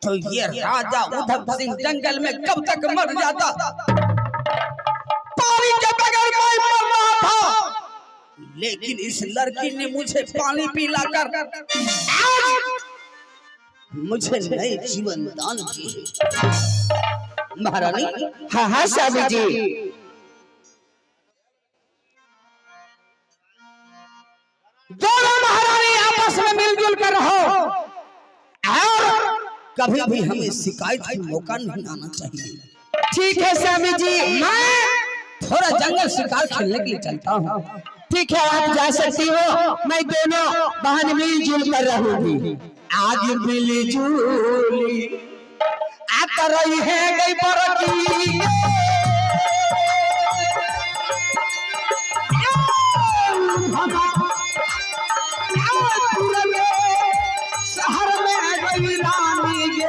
तो ये राजा उधम सिंह जंगल में कब तक मर जाता। पानी के बगैर मैं मर रहा था, लेकिन इस लड़की ने मुझे पानी पिलाकर मुझे नए जीवन दान किए। महारानी। हाँ हाँ स्वामी जी। दोनों महारानी आपस में मिलजुल कर रहो और कभी भी हमें शिकायत का मौका नहीं आना चाहिए। ठीक है स्वामी जी। मैं थोड़ा जंगल शिकार खेलने के लिए चलता हूँ। ठीक है आप जा सकती हो, मैं दोनों बहन मिलजुल कर रहूंगी। आज मिलजुली आता रही है गई बरकी शहर में गई रानी गे।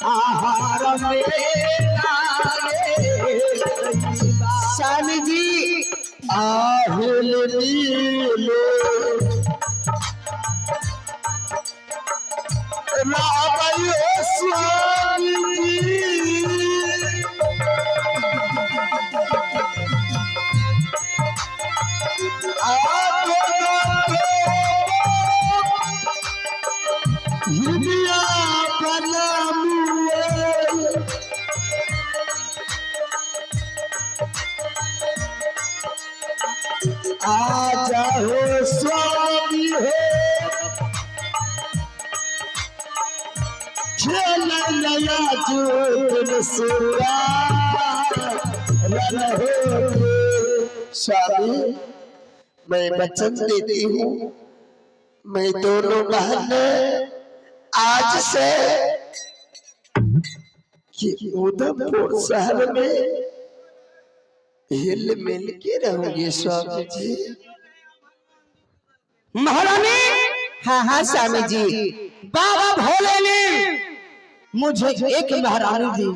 आहार में स्वामी जी आहिल नीलो रावयो स्वामी जी आजा हो स्वामी हो खेल नया जो सुरा रन हो। स्वामी मैं वचन देती हूँ, मैं दोनों बहन आज से उधमपुर शहर में हिल मिल के रहूंगी स्वामी जी। महारानी। हाँ हाँ स्वामी जी। बाबा भोले ने मुझे एक महारानी दी।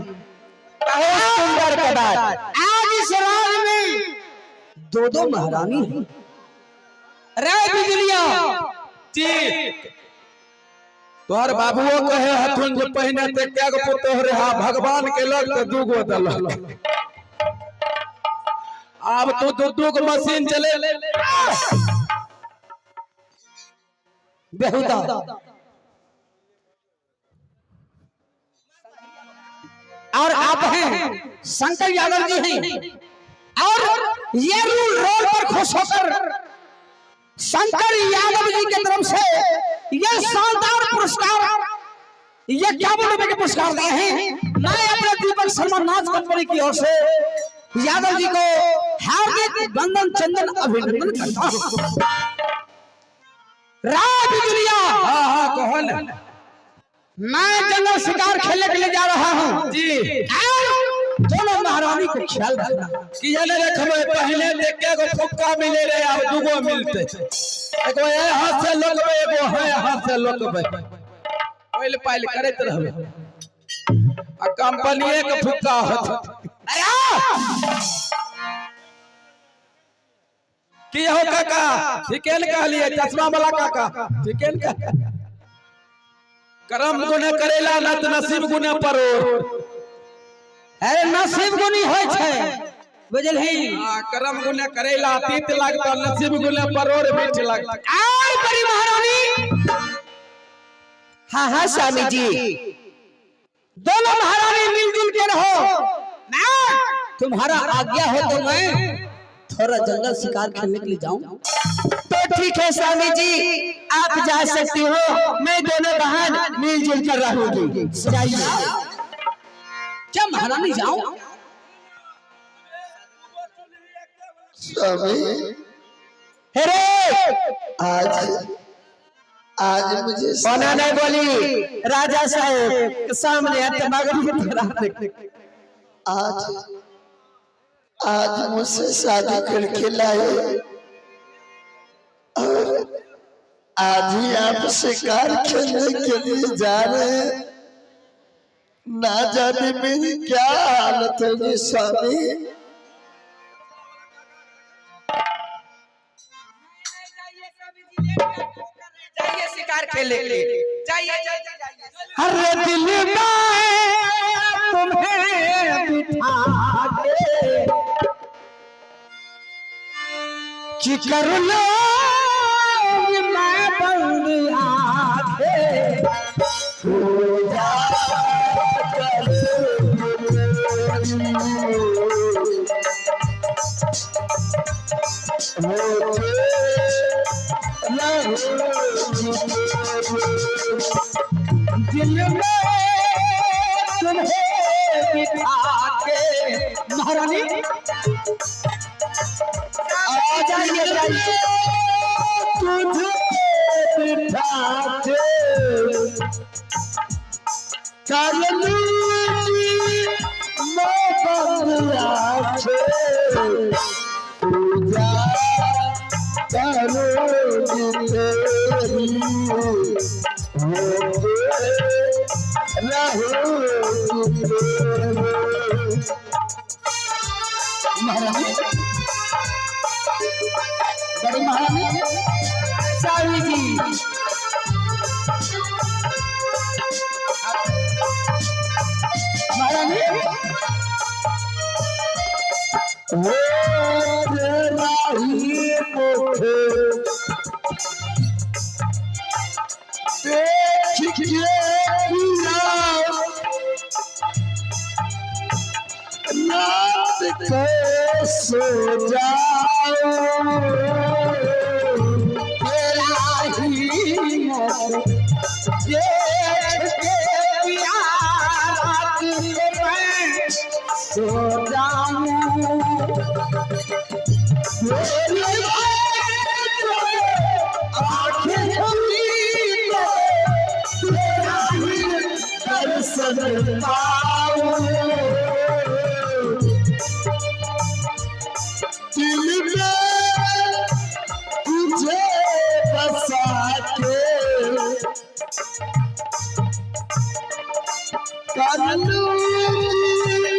बहुत सुंदर के बाद आज इस राज में दो दो महारानी है। रे बिजलिया ठीक तोहर बाबुओ कहे हथुन जो पहिने ते क्या गो पुतो रे। हां भगवान के लग तो दूगो दल अब तो दू को मशीन चले बेहुदा। और आप हैं शंकर यादव जी हैं और ये रोल पर खुश होकर शंकर यादव जी की तरफ से ये शानदार पुरस्कार, ये 51 रुपए के पुरस्कार दिए हैं। मैं अपने दीपक शर्मा नाच कंपनी की ओर से यादव जी को हार्दिक वंदन चंदन अभिनंदन करता हूँ। राज बिजलिया। हां हां कहो न। मैं जंगल शिकार खेलने के लिए जा रहा हूँ जी। दोनों महारानी को ख्याल रखना। किया ने रखबे पहले देख के गो फुक्का मिले रे अब दूगो मिलते। एगो ए हाथ से लोकबे एगो है हाथ से लोकबे पहले पहले करत रहबे आ कंपनी के फुक्का होत। की हो काका ठीक है न कहलिए चश्मा वाला काका ठीक है न। करम गुने करेला नत नसीब गुने परोर। अरे नसीब गुनी होय छै बुझलही। हां करम गुने करेला तीत लागत नसीब गुने परोर मीठ लागत। आय बड़ी महारानी। हाँ हाँ स्वामी जी। दोनों महारानी मिलजुल के रहो। तुम्हारा आज्ञा हो तो मैं थोड़ा जंगल शिकार खेलने के लिए जाऊं। तो ठीक है स्वामी जी आप जा सकती हो, मैं दोनों बहन मिलजुल कर रहूंगी। जाइए। क्या महारानी जाऊं? स्वामी अरे आज मुझे सोना नहीं बोली राजा साहब के सामने आज मुझसे शादी करके लाए और आज ही आप शिकार खेलने के लिए जा रहे हैं। ना जाने मेरी क्या हालत होगी स्वामी। जाइए शिकार खेले के लिए, जाइए हर दिल में तुम्हें बिठा के कि कर लो मैं बंद आंखें हो जा दिल में तुम्हें बिठा के महारानी आ जाइए जाइए तुझे बिठा के चल लूंगी मैं बंद आंखें पूजा करूंगी तेरी महारानी बड़ी महारानी सावी जी महारानी वो तेरा ही मुझे रात को सो जाओ तेरा ही देख के प्यार मैं सो जाऊं आंखें खुली तेरा ही दर्शन पाऊं दिल में तुझे बसा के कर लूंगी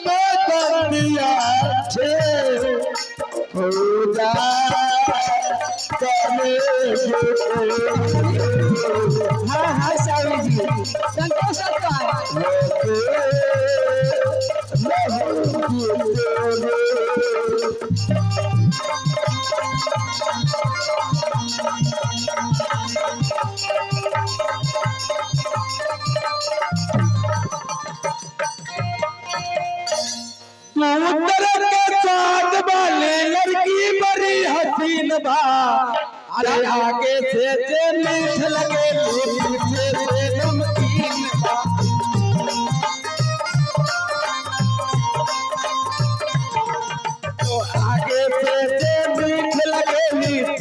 मैं बंदिया थे खुदा हाँ हाँ सावी जी संतोष लड़की बड़ी हसीन बा अरे आगे से मीठ लगे पीछे से नमकीन बा तो आगे से मीठ लगे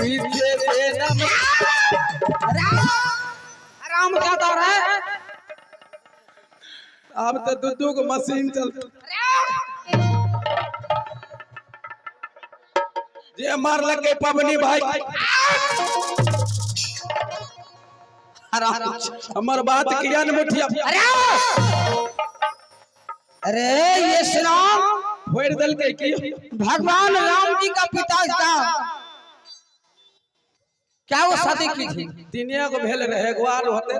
पीछे से नमकीन। आराम क्या दौर है? अब तो दूधू को मशीन चलती ये मार लगे पबनी भाई हमार बात किया न मुठिया अरे ये श्राम फोड़ दल के की भगवान राम जी का पिता था क्या वो शादी की थी? दिनिया को भेल रहे ग्वार होते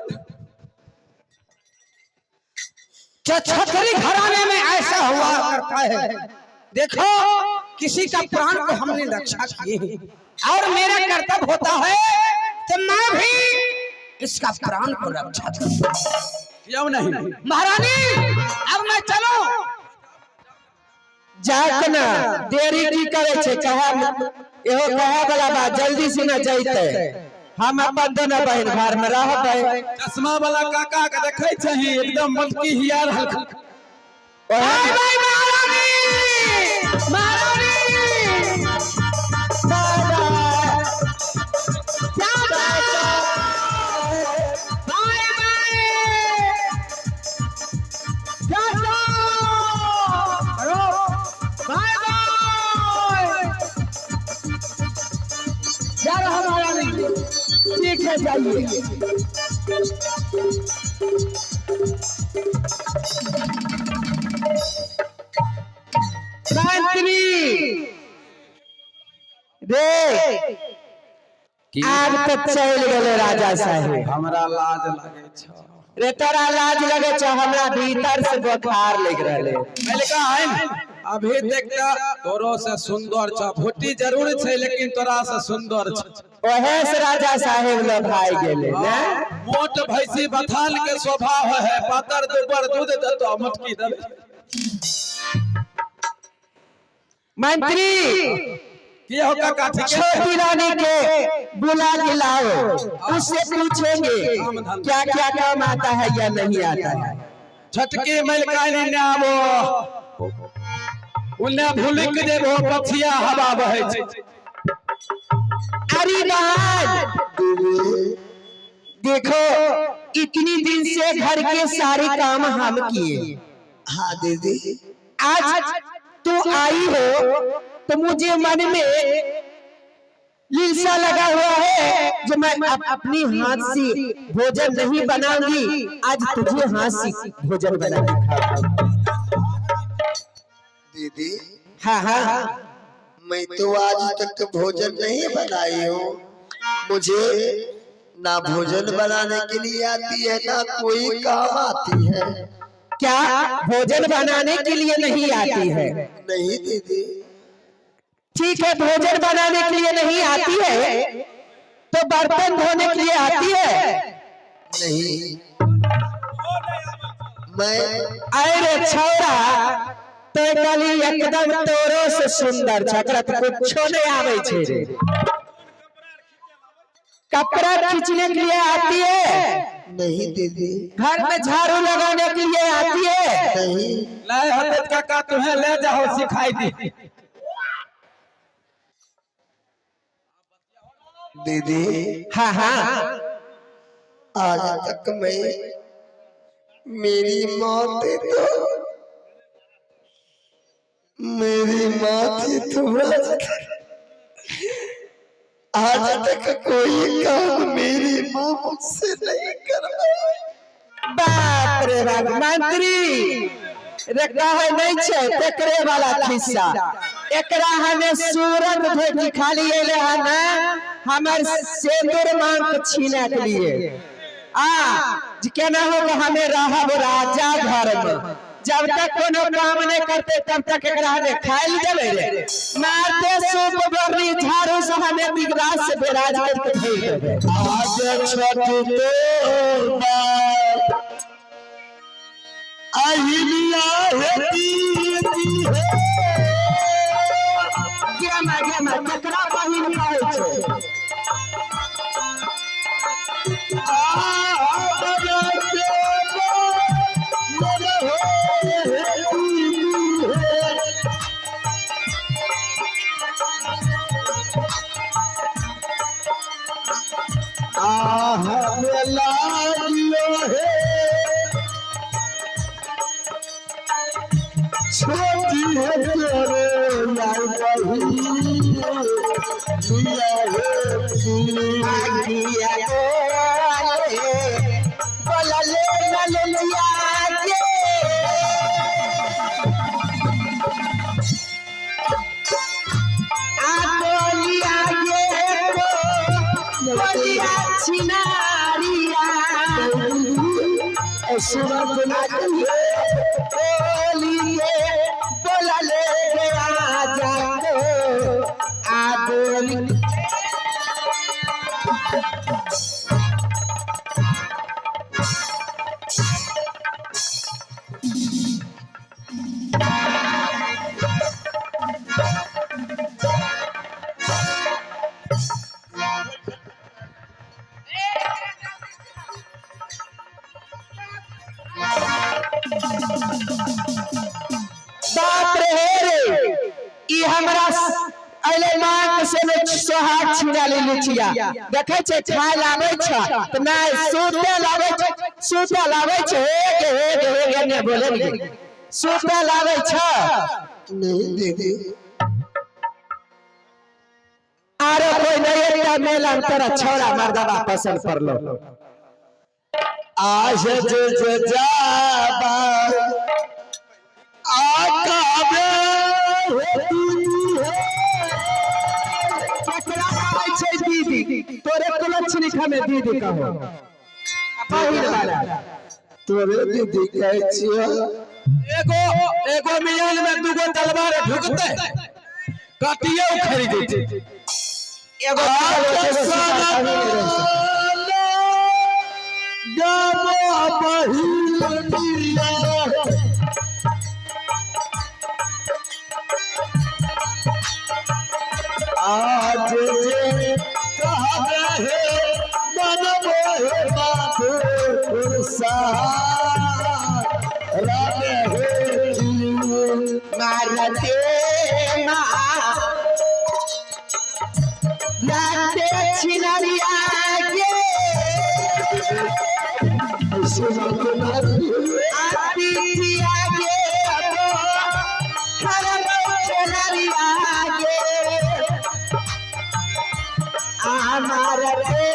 छतरी घराने में ऐसा हुआ करता है। देखो किसी का प्राण को हमने रक्षा किए और मेरा कर्तव्य होता है कि मैं भी इसका प्राण को रक्षा करूं। क्यों नहीं महारानी अब मैं चलूं? जात ना देरी की करे छे कहा एहो कहा वाला बात जल्दी से न जाइते हम अपन दोनों बहन घर में रहबै। चश्मा वाला काका के देखे छही एकदम मटकी हियार हल्का महारानी महारानी ठीक है जाइए। मंत्री रे आज तो चल गेले राजा साहेब। हमरा लाज लगे छ रे तोरा लाज लगे छ, हमरा भीतर से बुखार लग रहले। पहले का है न अभी देखता तोरो से सुंदर छ, भुट्टी जरूर छै लेकिन तोरा से सुंदर छ। ओहे से राजा साहेब लो भाई गेले ने। मोट भैंसी बथान के स्वभाव है, पातर दुबर दूध दे तो मटकी देबे। मंत्री की हो काका ठीक है? छोटी रानी के बुला के लाओ, उससे पूछेंगे क्या क्या काम आता है या नहीं आता है। छटकी मलकानी ने आवो उन्ने भूलिक देबो पछिया हवा बहे छै। अरे बात देखो, इतनी दिन से घर के सारे काम हम किए। हाँ दीदी, आज तू आई हो तो मुझे मन में लिलसा लगा हुआ है जो मैं अपनी हाथ से भोजन नहीं बनाऊंगी, आज तुझे हाथ से भोजन बना के खाऊंगी। दीदी हाँ हाँ, मैं तो आज तक भोजन नहीं बनाई हूँ। मुझे ना भोजन बनाने के लिए आती है ना कोई काम आती है। क्या भोजन बनाने के लिए नहीं आती है? नहीं दीदी। ठीक है, भोजन बनाने के लिए नहीं आती है तो बर्तन धोने के लिए आती है? नहीं। मैं अरे छोरा तो कली एकदम तोरो से सुंदर छकरत कुछो नहीं आवे छे रे। कपड़ा खींचने के लिए आती है? नहीं दीदी। घर में झाड़ू लगाने के लिए आती है? नहीं। ले हते काका तुम्हें ले जाओ सिखाई दी। दीदी हाँ हाँ, आज तक मैं मेरी माँ थी तो आज तक कोई काम मेरी माँ मुझसे नहीं करवाई। बाप रे बाप। मंत्री रखा है नहीं छे तेकरे वाला खिस्सा, एकरा हमें सूरत भेटी खाली एले है ना हमर सिंदूर मांग के छीने के लिए। केना होगा हमें रहब राजा घर में, जब तक कोनो काम नहीं करते तब तक एकरा हमें खाइल देबे रे। मारते सूप बरनी झाड़ू से हमें बिगराज से बेराज करके भेज देबे। आज छोटी तो अहिलिया केकरा बहिन कहै छै? छोटी है तेरे यार बाप रे रे, ई हमरा अइले मां से ने सोहाग छिना ले लिछिया। देखे छे खाय लावे छ त नहीं सूते लावे छ, सूते लावे छ हे ने बोले नी सूते लावे छ। नहीं दीदी। आरो कोई नहीं एकटा मेला तेरा छोरा मर्दवा पसंद पड़लो। आज जो जाबा आकाबे केकरा कहै छै दीदी तोरे कुलच्छनी खमे दीदी कहो पहिल वाला तोरे दीदी कहै छियो एगो मियान में दूगो तलवार ढुकते काटिए उखड़ जेते एगो आज जे कहबे हे मनबो हे बाबू रामे हे मारते लाते छिनरिया गे आतिया गे खरबो छिनरिया गे आमार रे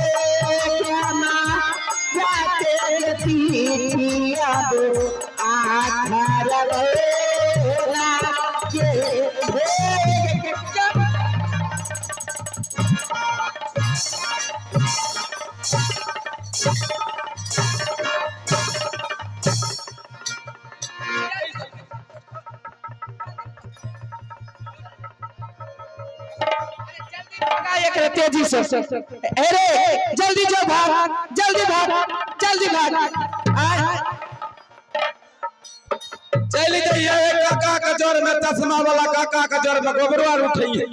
क्यामा जाते पिया दो आखर रे लागे तेजी से अरे जल्दी जो भाग जल्दी भाग चली जाइए काका का जोर में चश्मा वाला काका का जोर में गोबरवार उठाइए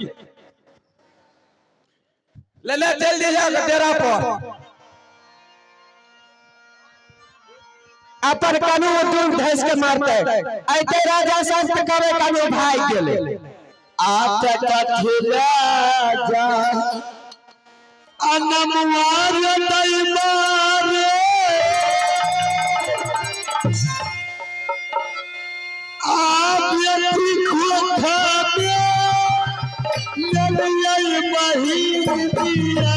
ले जल्दी जा डेरा पर अपन कानू दूर धस के मारते ऐते राजा संत करे कानू भाई गेले आप कथिला जा अनमवार नहीं मारे आप यति खोखा में ललिया बही दिया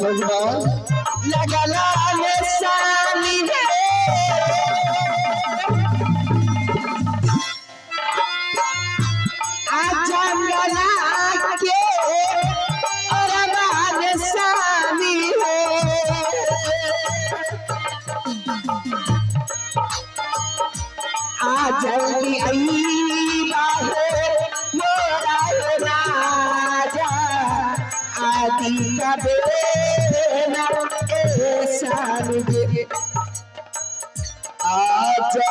दुनिया लगला सानी जंगला के अरमान सानी जल्दी आई मोरा राजा आदि का बेना एहसान दे आजा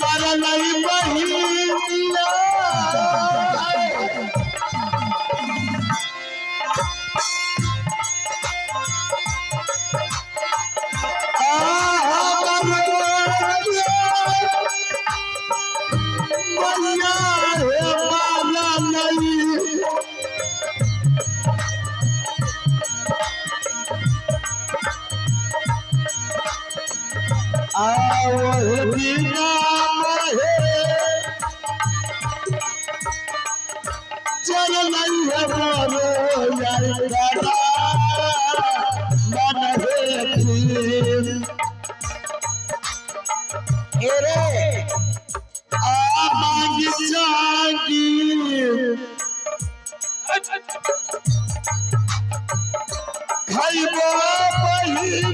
मरलई बहिया खाइबो बहिन